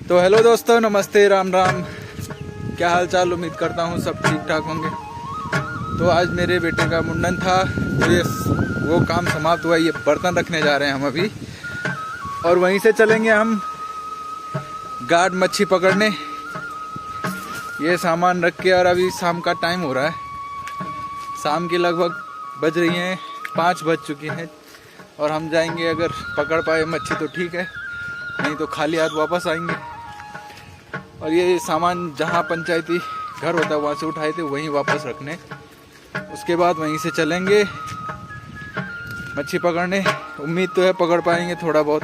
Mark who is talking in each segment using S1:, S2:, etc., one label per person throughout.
S1: तो हेलो दोस्तों, नमस्ते, राम राम। क्या हाल चाल? उम्मीद करता हूँ सब ठीक ठाक होंगे। तो आज मेरे बेटे का मुंडन था, तो ये वो काम समाप्त हुआ। ये बर्तन रखने जा रहे हैं हम अभी, और वहीं से चलेंगे हम गाड मच्छी पकड़ने। ये सामान रख के, और अभी शाम का टाइम हो रहा है, शाम की लगभग बज रही हैं 5 बज चुकी हैं। और हम जाएंगे, अगर पकड़ पाए मच्छी तो ठीक है, नहीं तो खाली हाथ वापस आएंगे। और ये सामान जहाँ पंचायती घर होता है वहाँ से उठाए थे, वहीं वापस रखने। उसके बाद वहीं से चलेंगे मच्छी पकड़ने। उम्मीद तो है पकड़ पाएंगे थोड़ा बहुत,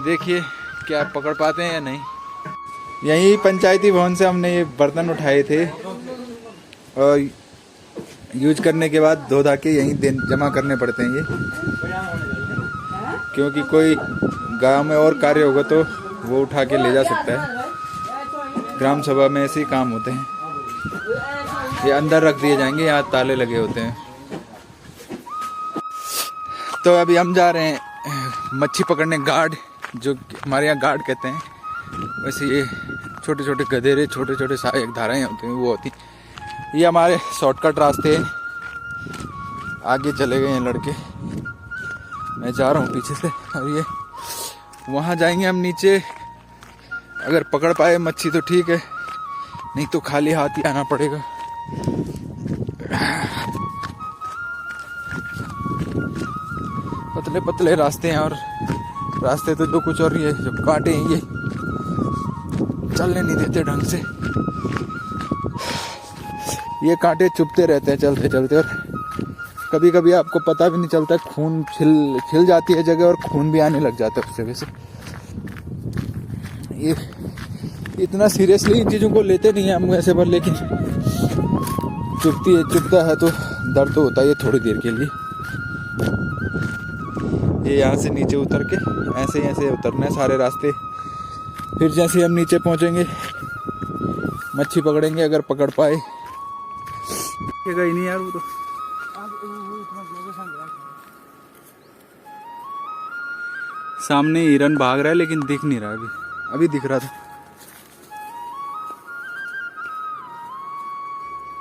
S1: देखिए क्या पकड़ पाते हैं या नहीं। यहीं पंचायती भवन से हमने ये बर्तन उठाए थे, और यूज करने के बाद धो धा के यहीं जमा करने पड़ते हैं ये, क्योंकि कोई गांव में और कार्य होगा तो वो उठा के ले जा सकता है। ग्राम सभा में ऐसे ही काम होते हैं। ये अंदर रख दिए जाएंगे, यहाँ ताले लगे होते हैं। तो अभी हम जा रहे हैं मच्छी पकड़ने गार्ड, जो हमारे यहाँ गार्ड कहते हैं। वैसे ये छोटे छोटे गधेरे, छोटे छोटे सहायक धाराएं होती हैं, वो होती। ये हमारे शॉर्टकट रास्ते हैं। आगे चले गए हैं लड़के, मैं जा रहा हूँ पीछे से। और ये वहाँ जाएंगे हम नीचे। अगर पकड़ पाए मच्छी तो ठीक है, नहीं तो खाली हाथ ही आना पड़ेगा। पतले पतले रास्ते हैं, और रास्ते तो जो कुछ और ही है, जो कांटे हैं ये चलने नहीं देते ढंग से। ये कांटे चुभते रहते हैं चलते चलते, और कभी कभी आपको पता भी नहीं चलता, खून छिल जाती है जगह, और खून भी आने लग जाता है उस जगह से। ये इतना सीरियसली इन चीज़ों को लेते नहीं हैं हम वैसे, पर लेकिन चुभता है तो दर्द तो होता है ये थोड़ी देर के लिए। ये यहाँ से नीचे उतर के ऐसे उतरना है सारे रास्ते। फिर जैसे हम नीचे पहुँचेंगे मच्छी पकड़ेंगे, अगर पकड़ पाए। गई नहीं यार वो तो। सामने हिरन भाग रहा है, लेकिन दिख नहीं रहा। अभी दिख रहा था,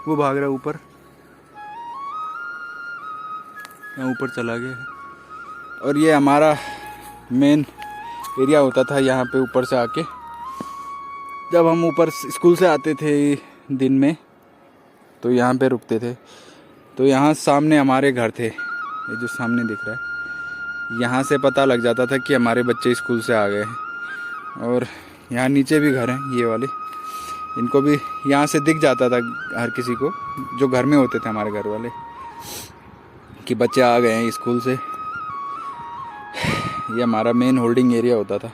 S1: वो भाग रहा है ऊपर, यहाँ ऊपर चला गया है। और ये हमारा मेन एरिया होता था यहाँ पे। ऊपर से आके जब हम ऊपर स्कूल से आते थे दिन में, तो यहाँ पे रुकते थे। तो यहाँ सामने हमारे घर थे, ये जो सामने दिख रहा है, यहाँ से पता लग जाता था कि हमारे बच्चे स्कूल से आ गए हैं। और यहाँ नीचे भी घर हैं ये वाले, इनको भी यहाँ से दिख जाता था हर किसी को, जो घर में होते थे हमारे घर वाले, कि बच्चे आ गए हैं स्कूल से। ये हमारा मेन होल्डिंग एरिया होता था।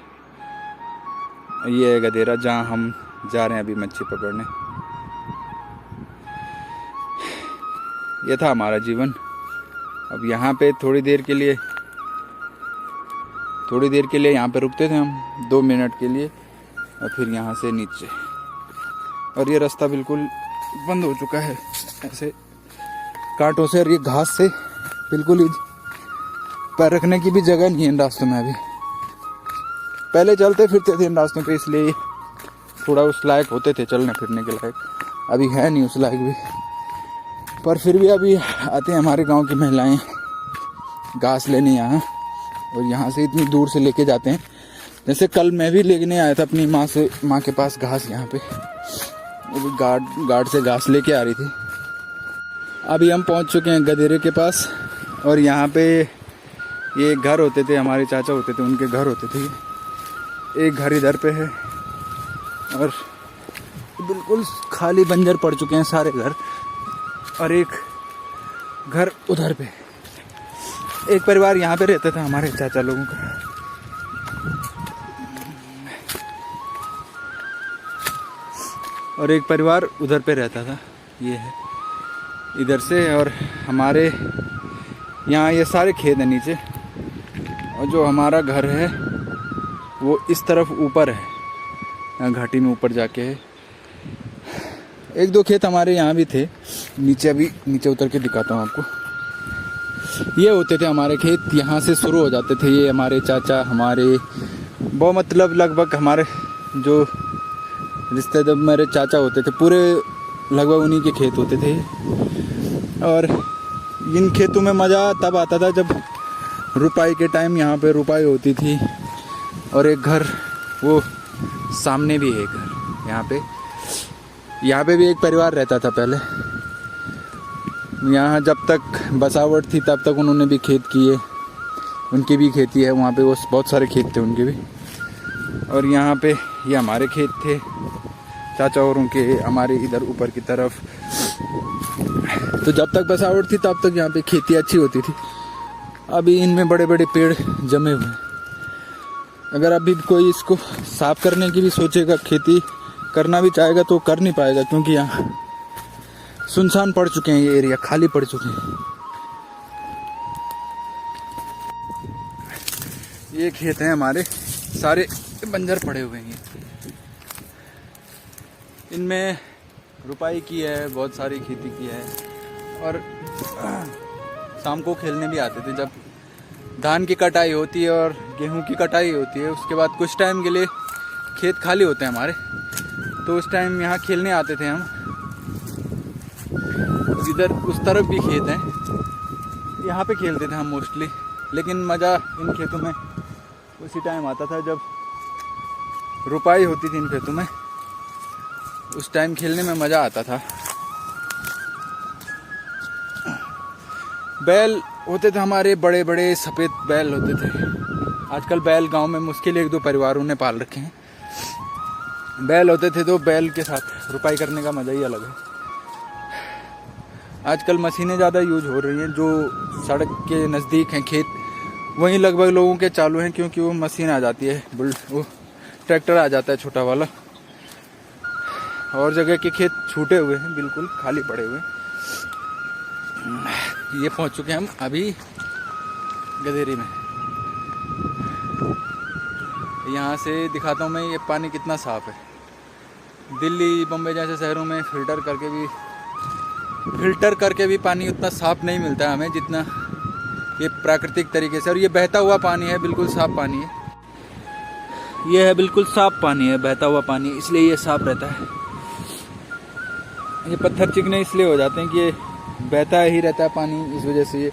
S1: ये है गदेरा, जहाँ हम जा रहे हैं अभी मच्छी पकड़ने। ये था हमारा जीवन। अब यहाँ पे थोड़ी देर के लिए यहाँ पे रुकते थे हम 2 मिनट के लिए, और फिर यहाँ से नीचे। और ये रास्ता बिल्कुल बंद हो चुका है, ऐसे कांटों से और ये घास से बिल्कुल ही पैर रखने की भी जगह नहीं है इन रास्तों में। अभी पहले चलते फिरते थे इन रास्तों पे, इसलिए थोड़ा उस लायक होते थे, चलने फिरने के लायक। अभी है नहीं उस लायक भी, पर फिर भी अभी आते हैं हमारे गांव की महिलाएं घास लेने यहाँ, और यहाँ से इतनी दूर से लेके जाते हैं। जैसे कल मैं भी लेने आया था अपनी माँ के पास घास, यहाँ पे वो भी गार्ड से घास लेके आ रही थी। अभी हम पहुँच चुके हैं गदेरे के पास, और यहाँ पे ये घर होते थे, हमारे चाचा होते थे, उनके घर होते थे। एक घर इधर पे है, और बिल्कुल खाली बंजर पड़ चुके हैं सारे घर। और एक घर उधर पे, एक परिवार यहाँ पे रहता था हमारे चाचा लोगों का। और एक परिवार उधर पे रहता था, ये है इधर से। और हमारे यहाँ ये सारे खेत हैं नीचे, और जो हमारा घर है वो इस तरफ ऊपर है, यहाँ घाटी में ऊपर जाके है। 1-2 खेत हमारे यहाँ भी थे नीचे, अभी नीचे उतर के दिखाता हूँ आपको। ये होते थे हमारे खेत, यहाँ से शुरू हो जाते थे। ये हमारे चाचा, हमारे वो मतलब लगभग हमारे जो रिश्तेदार मेरे चाचा होते थे, पूरे लगभग उन्हीं के खेत होते थे। और इन खेतों में मज़ा तब आता था जब रुपाई के टाइम यहाँ पे रुपाई होती थी। और एक घर, वो सामने भी है घर, यहाँ पे भी एक परिवार रहता था पहले। यहाँ जब तक बसावट थी तब तक उन्होंने भी खेत किए, उनकी भी खेती है वहाँ पे, वो बहुत सारे खेत थे उनके भी। और यहाँ पे ये हमारे खेत थे चाचा औरों के, हमारे इधर ऊपर की तरफ। तो जब तक बसावट थी तब तक यहाँ पे खेती अच्छी होती थी। अभी इनमें बड़े बड़े पेड़ जमे हुए हैं। अगर अभी कोई इसको साफ करने की भी सोचेगा, खेती करना भी चाहेगा तो कर नहीं पाएगा, क्योंकि यहाँ सुनसान पड़ चुके हैं, ये एरिया खाली पड़ चुके हैं। ये खेत हैं हमारे, सारे बंजर पड़े हुए हैं। इनमें रुपाई की है, बहुत सारी खेती की है। और शाम को खेलने भी आते थे जब धान की कटाई होती है और गेहूं की कटाई होती है। उसके बाद कुछ टाइम के लिए खेत खाली होते हैं हमारे, तो उस टाइम यहाँ खेलने आते थे हम। इधर उस तरफ भी खेत हैं, यहाँ पे खेलते थे हम मोस्टली। लेकिन मज़ा इन खेतों में उसी टाइम आता था जब रुपाई होती थी इन खेतों में, उस टाइम खेलने में मज़ा आता था। बैल होते थे हमारे, बड़े बड़े सफ़ेद बैल होते थे। आजकल बैल गांव में मुश्किल 1-2 परिवारों ने पाल रखे हैं। बैल होते थे तो बैल के साथ रुपाई करने का मज़ा ही अलग है। आजकल मशीनें ज़्यादा यूज हो रही हैं, जो सड़क के नज़दीक हैं खेत, वहीं लगभग लोगों के चालू हैं, क्योंकि वो मशीन आ जाती है, वो ट्रैक्टर आ जाता है छोटा वाला। और जगह के खेत छूटे हुए हैं, बिल्कुल खाली पड़े हुए हैं। ये पहुंच चुके हैं हम अभी गदेरी में। यहाँ से दिखाता हूँ मैं, ये पानी कितना साफ़ है। दिल्ली बम्बई जैसे शहरों में फ़िल्टर करके भी पानी उतना साफ़ नहीं मिलता है हमें, जितना ये प्राकृतिक तरीके से। और ये बहता हुआ पानी है, बिल्कुल साफ़ पानी है। ये है बिल्कुल साफ़ पानी है, बहता हुआ पानी, इसलिए ये साफ़ रहता है। ये पत्थर चिकने इसलिए हो जाते हैं कि ये बहता ही रहता है पानी, इस वजह से ये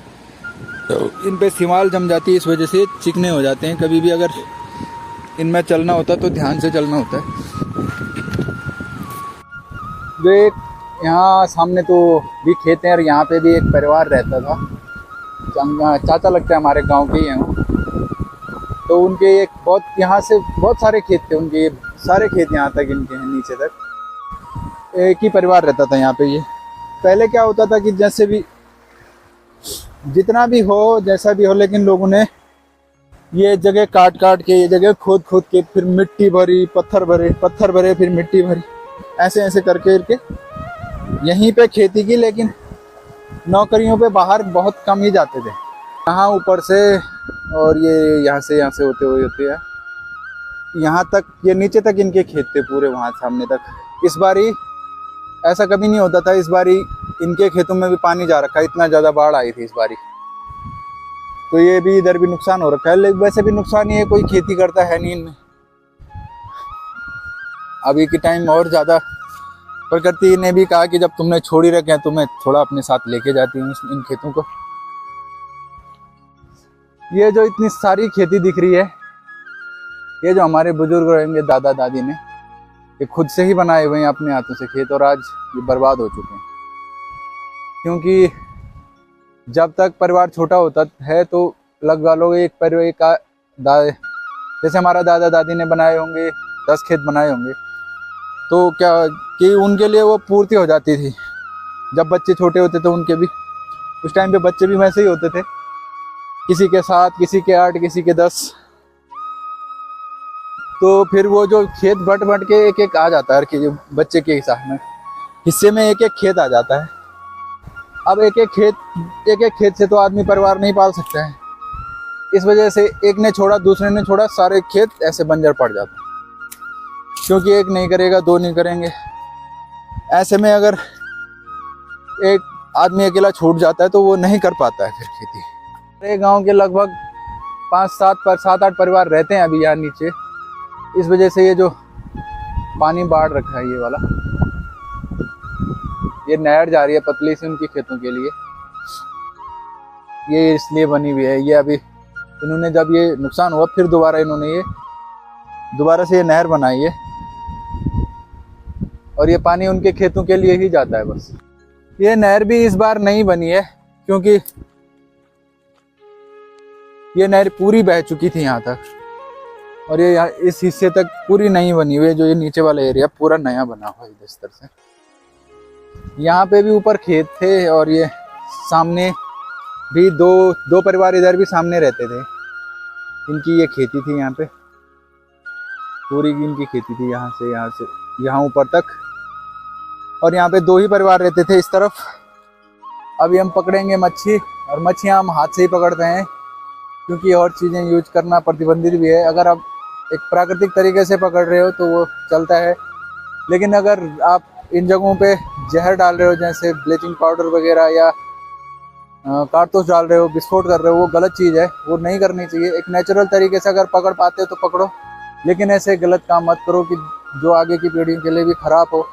S1: इन पे सिमाल जम जाती है, इस वजह से चिकने हो जाते हैं। कभी भी अगर इनमें चलना होता तो ध्यान से चलना होता है। जो एक यहाँ सामने तो भी खेत हैं, और यहाँ पे भी एक परिवार रहता था, चाचा लगता है हमारे गांव के ही हैं वो। तो उनके एक बहुत, यहाँ से बहुत सारे खेत थे उनके, सारे खेत यहाँ तक इनके हैं, नीचे तक एक ही परिवार रहता था यहाँ पे। ये पहले क्या होता था कि जैसे भी जितना भी हो, जैसा भी हो, लेकिन लोगों ने ये जगह काट के, ये जगह खोद के, फिर मिट्टी भरी, पत्थर भरे, फिर मिट्टी भरी, ऐसे करके यहीं पे खेती की। लेकिन नौकरियों पे बाहर बहुत कम ही जाते थे। यहाँ ऊपर से, और ये यहाँ से होते हैं यहाँ तक, ये नीचे तक इनके खेत थे पूरे, वहाँ सामने तक। इस बारी ऐसा कभी नहीं होता था, इस बारी इनके खेतों में भी पानी जा रखा है, इतना ज़्यादा बाढ़ आई थी इस बारी। तो ये भी इधर भी नुकसान हो रखा है। लेकिन वैसे भी नुकसान ही है, कोई खेती करता है नहीं इनमें। अभी के टाइम और ज़्यादा प्रकृति ने भी कहा कि जब तुमने छोड़ ही रखे हैं, तुम्हें थोड़ा अपने साथ लेके जाती हूँ इन खेतों को। ये जो इतनी सारी खेती दिख रही है, ये जो हमारे बुजुर्ग रहेंगे, दादा दादी ने ये खुद से ही बनाए हुए हैं अपने हाथों से खेत, और आज ये बर्बाद हो चुके हैं। क्योंकि जब तक परिवार छोटा होता है तो लगभग लोग एक परिवार का जैसे हमारा दादा दादी ने बनाए होंगे 10 खेत बनाए होंगे, तो क्या कि उनके लिए वो पूर्ति हो जाती थी। जब बच्चे छोटे होते थे उनके भी, उस टाइम पे बच्चे भी वैसे ही होते थे, किसी के 7, किसी के 8, किसी के 10। तो फिर वो जो खेत बट के एक आ जाता है कि बच्चे के हिस्से में एक खेत आ जाता है। अब एक खेत से तो आदमी परिवार नहीं पाल सकता है। इस वजह से एक ने छोड़ा, दूसरे ने छोड़ा, सारे खेत ऐसे बंजर पड़ जाते हैं। क्योंकि एक नहीं करेगा, 2 नहीं करेंगे। ऐसे में अगर एक आदमी अकेला छूट जाता है तो वो नहीं कर पाता है फिर खेती। मेरे गांव के लगभग 5-7 8 परिवार रहते हैं अभी यहाँ नीचे। इस वजह से ये जो पानी बाढ़ रखा है ये वाला। ये नहर जा रही है पतली सी उनकी खेतों के लिए, ये इसलिए बनी हुई है। ये अभी इन्होंने जब ये नुकसान हुआ फिर दोबारा इन्होंने ये दोबारा से ये नहर बनाई है, और ये पानी उनके खेतों के लिए ही जाता है बस। ये नहर भी इस बार नहीं बनी है, क्योंकि ये नहर पूरी बह चुकी थी यहाँ तक, और ये यहाँ इस हिस्से तक पूरी नहीं बनी हुई है। जो ये नीचे वाला एरिया पूरा नया बना हुआ है इस तरह से। यहाँ पे भी ऊपर खेत थे, और ये सामने भी दो परिवार इधर भी सामने रहते थे। इनकी ये खेती थी, यहाँ पे पूरी इनकी खेती थी, यहाँ से यहाँ ऊपर तक। और यहाँ पे 2 ही परिवार रहते थे इस तरफ। अभी हम पकड़ेंगे मच्छी, और मच्छियाँ हम हाथ से ही पकड़ते हैं, क्योंकि और चीज़ें यूज करना प्रतिबंधित भी है। अगर आप एक प्राकृतिक तरीके से पकड़ रहे हो तो वो चलता है, लेकिन अगर आप इन जगहों पे जहर डाल रहे हो, जैसे ब्लीचिंग पाउडर वगैरह, या कारतूस डाल रहे हो, विस्फोट कर रहे हो, वो गलत चीज़ है, वो नहीं करनी चाहिए। एक नेचुरल तरीके से अगर पकड़ पाते हो तो पकड़ो, लेकिन ऐसे गलत काम मत करो कि जो आगे की पीढ़ी के लिए भी खराब हो।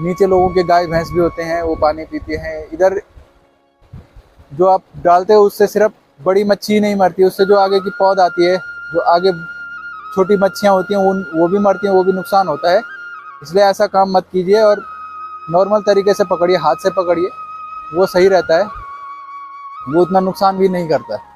S1: नीचे लोगों के गाय भैंस भी होते हैं, वो पानी पीते हैं। इधर जो आप डालते हो उससे सिर्फ बड़ी मच्छी नहीं मरती, उससे जो आगे की पौध आती है, जो आगे छोटी मच्छियाँ होती हैं वो भी मरती हैं, वो भी नुकसान होता है। इसलिए ऐसा काम मत कीजिए, और नॉर्मल तरीके से पकड़िए, हाथ से पकड़िए, वो सही रहता है, वो उतना नुकसान भी नहीं करता है।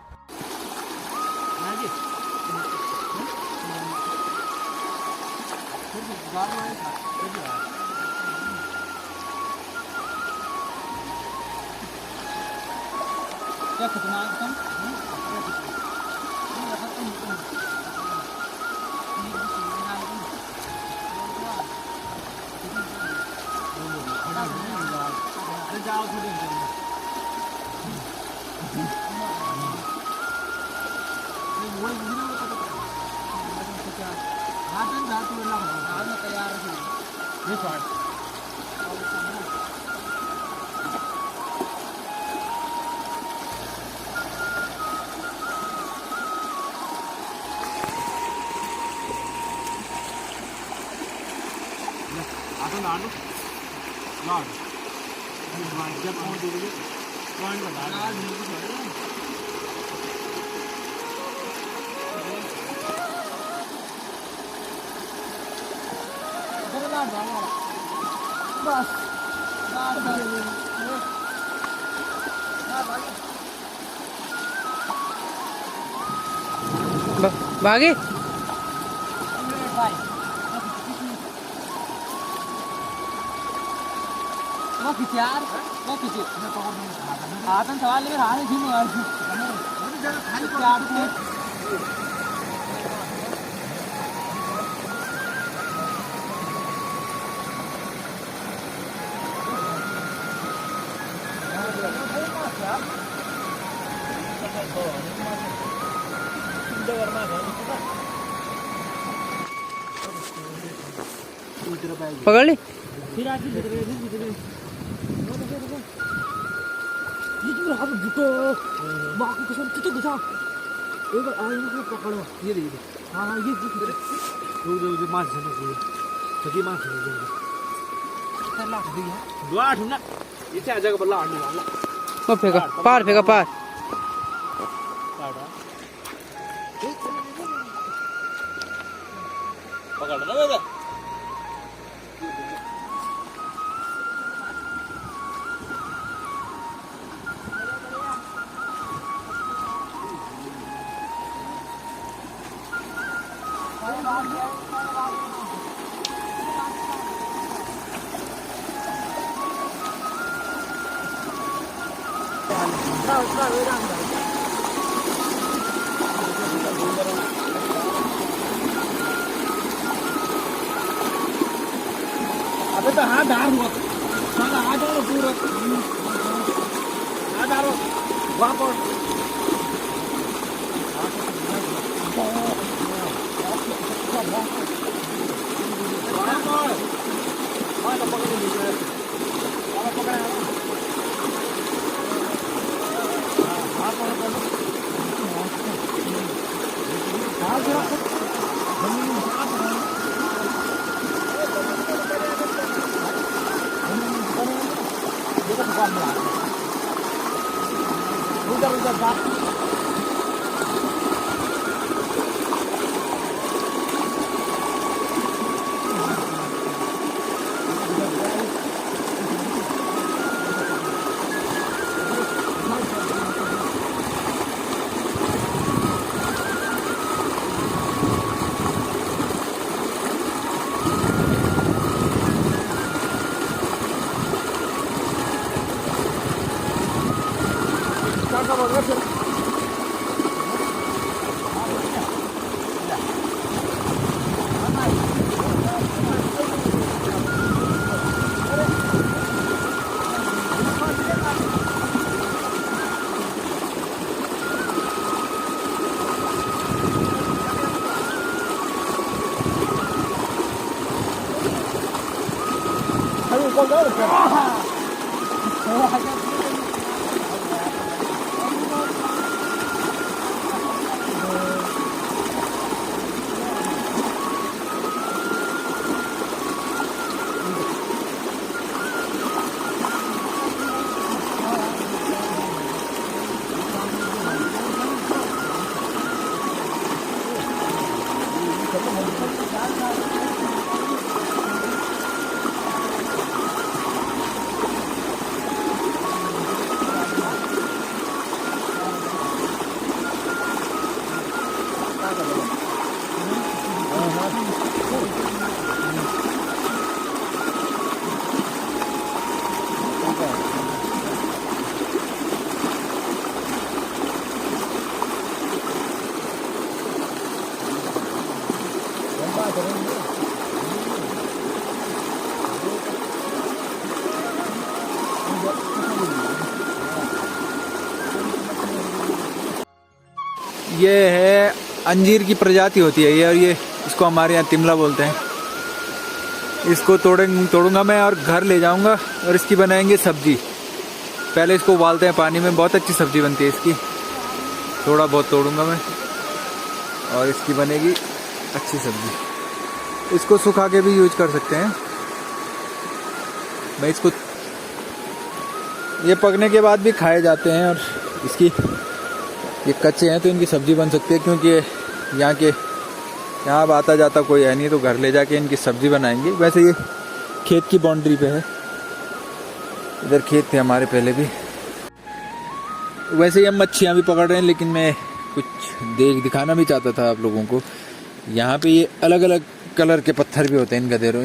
S2: भागे आतन सवाल लेकर आ रहे पकड़ ली
S3: ये देखिए हाँ ये जो माछ है सभी माछ है दो आठ ना ये क्या जगह पर लाड़ नहीं वाला
S2: वो फेंका पार फेंका पार
S3: पकड़ ना मेरा अबे तो हाथ धार हुआ साला हाथ डालो पूरा हाथ डालो वहाँ पर उधर उधर जा
S1: ये है अंजीर की प्रजाति होती है ये, और ये इसको हमारे यहाँ तिमला बोलते हैं। इसको तोड़ूंगा मैं और घर ले जाऊंगा और इसकी बनाएंगे सब्जी। पहले इसको उबालते हैं पानी में, बहुत अच्छी सब्जी बनती है इसकी। थोड़ा बहुत तोड़ूंगा मैं और इसकी बनेगी अच्छी सब्जी। इसको सुखा के भी यूज कर सकते हैं। मैं इसको, ये पकने के बाद भी खाए जाते हैं, और इसकी ये कच्चे हैं तो इनकी सब्जी बन सकती है, क्योंकि यहाँ अब आता जाता कोई है नहीं, तो घर ले जाके इनकी सब्जी बनाएंगे। वैसे ये खेत की बाउंड्री पे है, इधर खेत थे हमारे पहले भी। वैसे ही हम मच्छियाँ भी पकड़ रहे हैं, लेकिन मैं कुछ दिखाना भी चाहता था आप लोगों को। यहाँ पे ये अलग अलग कलर के पत्थर भी होते हैं इन गधेरों,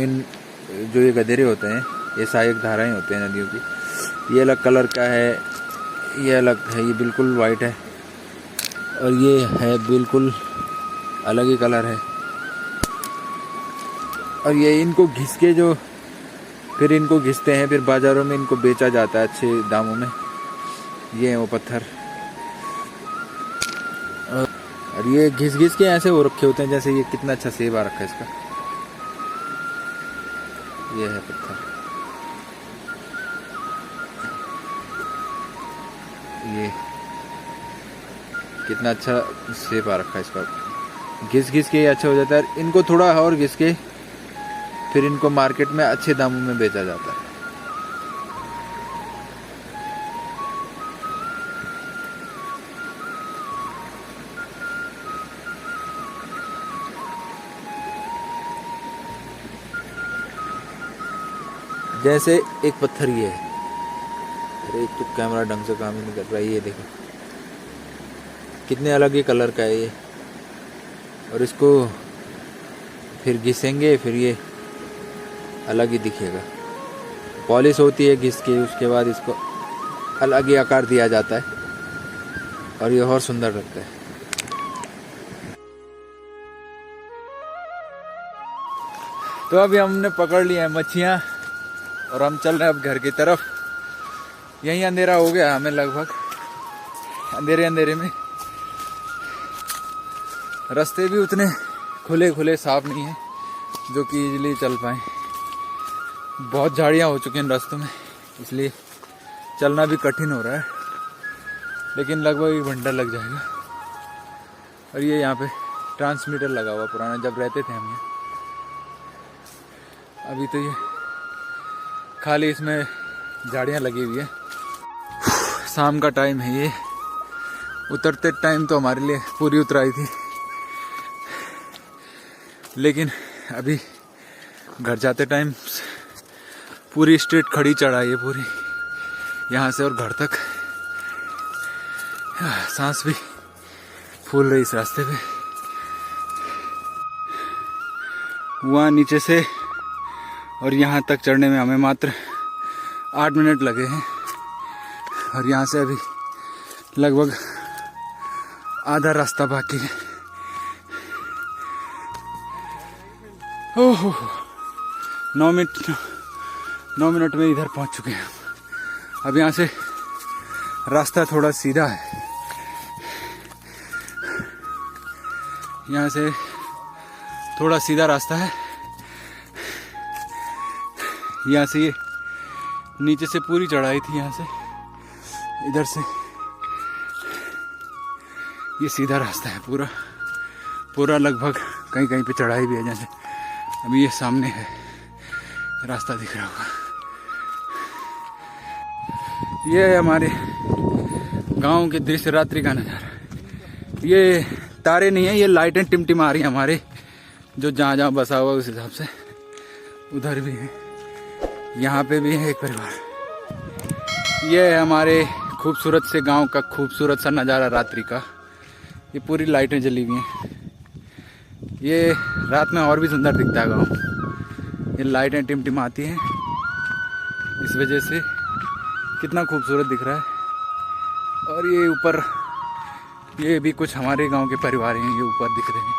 S1: जो ये गधेरे होते हैं, ये सहायक धाराएं होते हैं नदियों की। ये अलग कलर का है, ये अलग है, ये बिल्कुल वाइट है, और ये है बिल्कुल अलग ही कलर है। और ये इनको घिस के फिर इनको घिसते हैं, फिर बाज़ारों में इनको बेचा जाता है अच्छे दामों में। ये हैं वो पत्थर, और ये घिस के ऐसे हो रखे होते हैं, जैसे ये कितना अच्छा सेब आ रखा है इसका। ये है पत्थर, ये कितना अच्छा सेब आ रखा है इसका। घिस के अच्छा हो जाता है। इनको थोड़ा और घिस के फिर इनको मार्केट में अच्छे दामों में बेचा जाता है। जैसे एक पत्थर ये है, अरे एक तो कैमरा ढंग से काम ही नहीं कर रहा है। ये देखो कितने अलग ही कलर का है ये, और इसको फिर घिसेंगे, फिर ये अलग ही दिखेगा। पॉलिश होती है घिस के, उसके बाद इसको अलग ही आकार दिया जाता है, और ये और सुंदर लगता है। तो अभी हमने पकड़ लिया है मच्छियाँ, और हम चल रहे हैं अब घर की तरफ। यहीं अंधेरा हो गया हमें लगभग, अंधेरे में। रास्ते भी उतने खुले साफ नहीं है जो कि इजीली चल पाए। बहुत झाड़ियाँ हो चुकी हैं रास्तों में, इसलिए चलना भी कठिन हो रहा है, लेकिन लगभग 1 घंटा लग जाएगा। और ये यहाँ पे ट्रांसमीटर लगा हुआ पुराना, जब रहते थे हम यहाँ। अभी तो ये खाली इसमें झाड़ियाँ लगी हुई है। शाम का टाइम है ये। उतरते टाइम तो हमारे लिए पूरी उतराई थी, लेकिन अभी घर जाते टाइम पूरी स्ट्रेट खड़ी चढ़ाई है पूरी, यहाँ से और घर तक। सांस भी फूल रही इस रास्ते पे। वहाँ नीचे से और यहाँ तक चढ़ने में हमें मात्र 8 मिनट लगे हैं, और यहाँ से अभी लगभग आधा रास्ता बाकी है। ओहो 9 मिनट में इधर पहुँच चुके हैं। अब यहाँ से रास्ता थोड़ा सीधा है, यहाँ से थोड़ा सीधा रास्ता है। यहाँ से ये नीचे से पूरी चढ़ाई थी, यहाँ से इधर से ये सीधा रास्ता है पूरा लगभग कहीं कहीं पे चढ़ाई भी है। जैसे अभी ये सामने है रास्ता दिख रहा होगा, ये है हमारे गांव के दृश्य, रात्रि का नज़ारा। ये तारे नहीं है, ये लाइटें टिमटिमा रही हैं हमारे जो जहाँ बसा हुआ उस हिसाब से। उधर भी है, यहाँ पे भी है एक परिवार। ये है हमारे खूबसूरत से गांव का खूबसूरत सा नज़ारा रात्रि का। ये पूरी लाइटें जली हुई हैं, ये रात में और भी सुंदर दिखता है गांव। ये लाइटें टिमटिमाती हैं, इस वजह से कितना खूबसूरत दिख रहा है। और ये ऊपर ये भी कुछ हमारे गांव के परिवार हैं, ये ऊपर दिख रहे हैं।